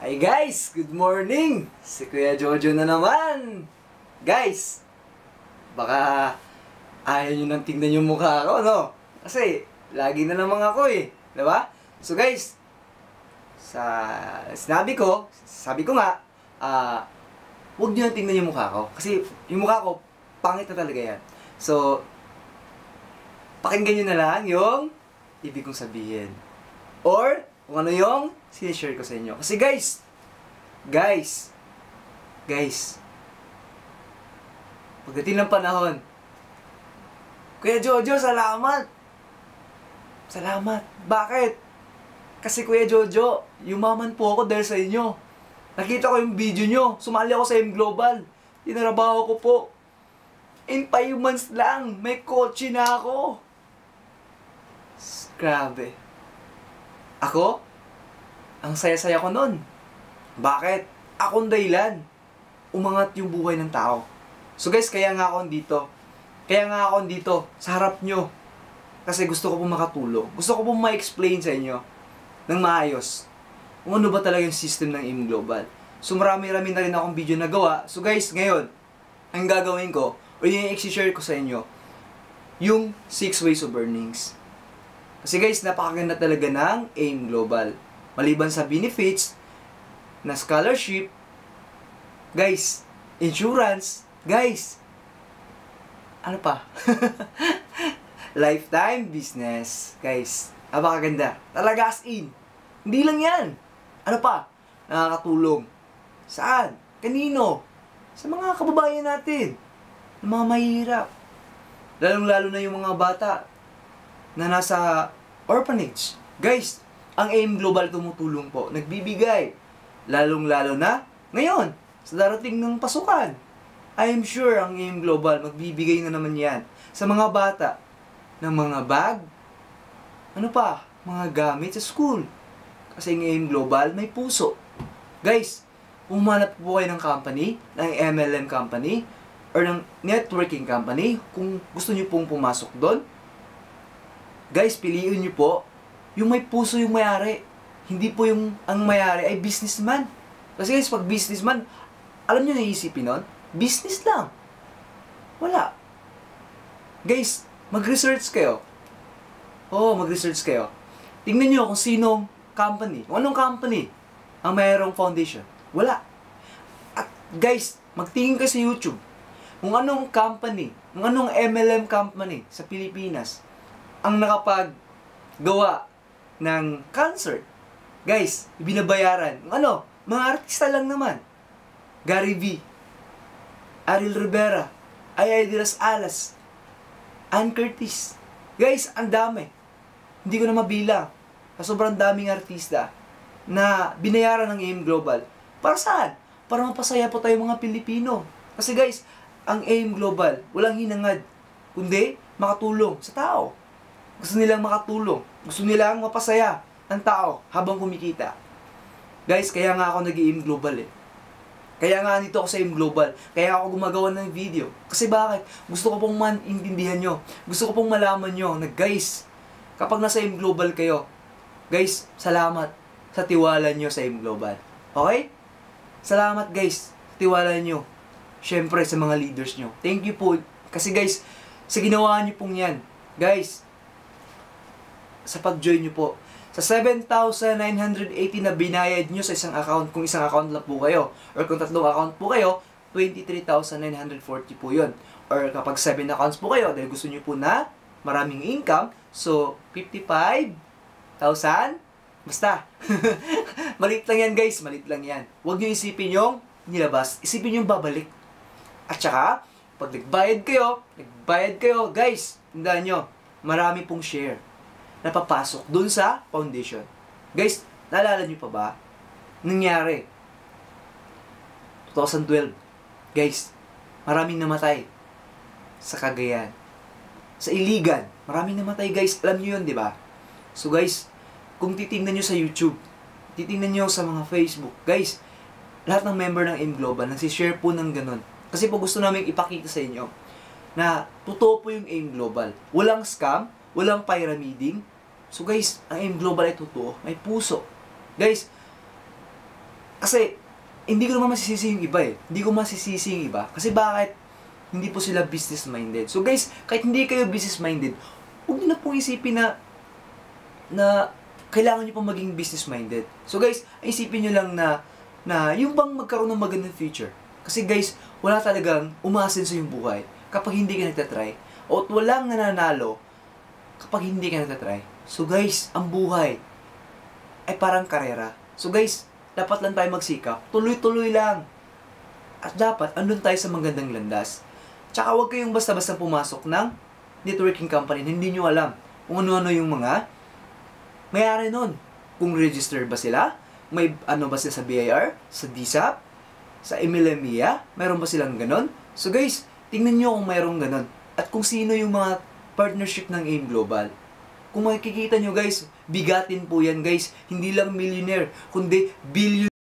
Hi guys! Good morning! Si Kuya Jojo na naman! Guys! Baka ayaw nyo nang tingnan yung mukha ko, no? Kasi lagi na naman ako eh. Diba? So guys, sabi ko nga, huwag nyo nang tingnan yung mukha ko. Kasi yung mukha ko, pangit na talaga yan. So, pakinggan nyo na lang yung ibig kong sabihin. Or, kung ano yung sinishare ko sa inyo. Kasi guys, pagdating ng panahon, Kuya Jojo, salamat! Salamat! Bakit? Kasi Kuya Jojo, yumaman po ako dahil sa inyo. Nakita ko yung video nyo, sumali ako sa M Global. Tinarabaho ko po. In 5 months lang, may kotse na ako. Grabe. Ako? Ang saya-saya ko nun. Bakit? Akong dahilan. Umangat yung buhay ng tao. So guys, kaya nga ako dito. Kaya nga ako dito, sa harap nyo. Kasi gusto ko pong makatulong. Gusto ko pong ma-explain sa inyo ng maayos kung ano ba talaga yung system ng M Global. So marami-rami na rin akong video na gawa. So guys, ngayon, ang gagawin ko, o yung i-share ko sa inyo, yung 6 ways of earnings. Kasi guys, napakaganda talaga ng AIM Global. Maliban sa benefits, na scholarship, guys, insurance, guys, ano pa? Lifetime business, guys. Napakaganda. Talaga as in. Hindi lang yan. Ano pa? Nakakatulong. Saan? Kanino? Sa mga kababayan natin. Ng mga mahihirap. Lalong-lalo na yung mga bata na nasa orphanage. Guys, ang AIM Global tumutulong po. Nagbibigay. Lalong-lalo na ngayon, sa darating ng pasukan. I am sure ang AIM Global magbibigay na naman yan sa mga bata ng mga bag, ano pa, mga gamit sa school. Kasi ang AIM Global may puso. Guys, kung humanap po kayo ng company, ng MLM company, or ng networking company, kung gusto nyo pong pumasok doon, guys, piliin nyo po yung may puso yung may-ari. Hindi po yung ang may-ari ay businessman. Kasi guys, pag businessman, alam nyo naisipin nun? Business lang. Wala. Guys, mag-research kayo. Oo, mag-research kayo. Tingnan nyo kung sinong company, kung anong company ang mayroong foundation. Wala. At guys, magtingin kayo sa YouTube. Kung anong company, kung anong MLM company sa Pilipinas ang nakapaggawa ng concert. Guys, binabayaran. Ano? Mga artista lang naman. Gary V, Ariel Rivera, Ay de las Alas, Ann Curtis. Guys, ang dami. Hindi ko na mabilang. Sobrang daming artista na binayaran ng AIM Global. Para saan? Para mapasaya po tayo mga Pilipino. Kasi guys, ang AIM Global, walang hinangad, kundi makatulong sa tao. Gusto nilang makatulong. Gusto nilang mapasaya ang tao habang kumikita. Guys, kaya nga ako nag-AIM Global eh. Kaya nga nito ako sa AIM Global. Kaya ako gumagawa ng video. Kasi bakit? Gusto ko pong maintindihan nyo. Gusto ko pong malaman nyo na guys, kapag nasa AIM Global kayo, guys, salamat sa tiwala nyo sa AIM Global. Okay? Salamat guys sa tiwala nyo. Syempre sa mga leaders nyo. Thank you po. Kasi guys, sa ginawa nyo pong yan, guys, sa pag-join nyo po, sa 7,980 na binayad nyo sa isang account, kung isang account lang po kayo, or kung tatlong account po kayo, 23,940 po yun. Or kapag 7 accounts po kayo, dahil gusto nyo po na maraming income, so 55,000, basta. Maliit lang yan guys, maliit lang yan. Huwag nyo isipin yung nilabas, isipin yung babalik. At saka, pag nagbayad kayo, guys, tandaan nyo, marami pong share na papasok dun sa foundation. Guys, naalala nyo pa ba? Nangyari. 2012. Guys, maraming namatay sa Cagayan. Sa Iligan, maraming namatay guys. Alam nyo yun, di ba? So guys, kung titingnan nyo sa YouTube, titingnan nyo sa mga Facebook, guys, lahat ng member ng AIM Global nagsishare po ng ganun. Kasi po gusto namin ipakita sa inyo na totoo po yung AIM Global. Walang scam, walang pyramiding. So guys, ang AIM Global ay totoo. May puso. Guys, Kasi, hindi ko naman masisisi yung iba eh. Hindi ko masisisi yung iba. Kasi bakit? Hindi po sila business-minded. So guys, kahit hindi kayo business-minded, huwag nyo na pong isipin na kailangan nyo pong maging business-minded. So guys, isipin nyo lang na yung bang magkaroon ng magandang future. Kasi guys, wala talagang umaasenso yung buhay kapag hindi ka nagtatry. O walang nananalo kapag hindi ka nagtatry. So guys, ang buhay ay parang karera. So guys, dapat lang tayo magsikap. Tuloy-tuloy lang. At dapat, andun tayo sa magandang landas. Tsaka huwag kayong basta-basta pumasok ng networking company na hindi nyo alam kung ano-ano yung mga mayari nun. Kung registered ba sila, may ano ba sila sa BIR, sa DSAP, sa Emilia, mayroon ba silang ganon? So guys, tingnan nyo kung mayroong ganon. At kung sino yung mga partnership ng AIM Global. Kung makikita nyo guys, bigatin po yan guys. Hindi lang millionaire, kundi billion.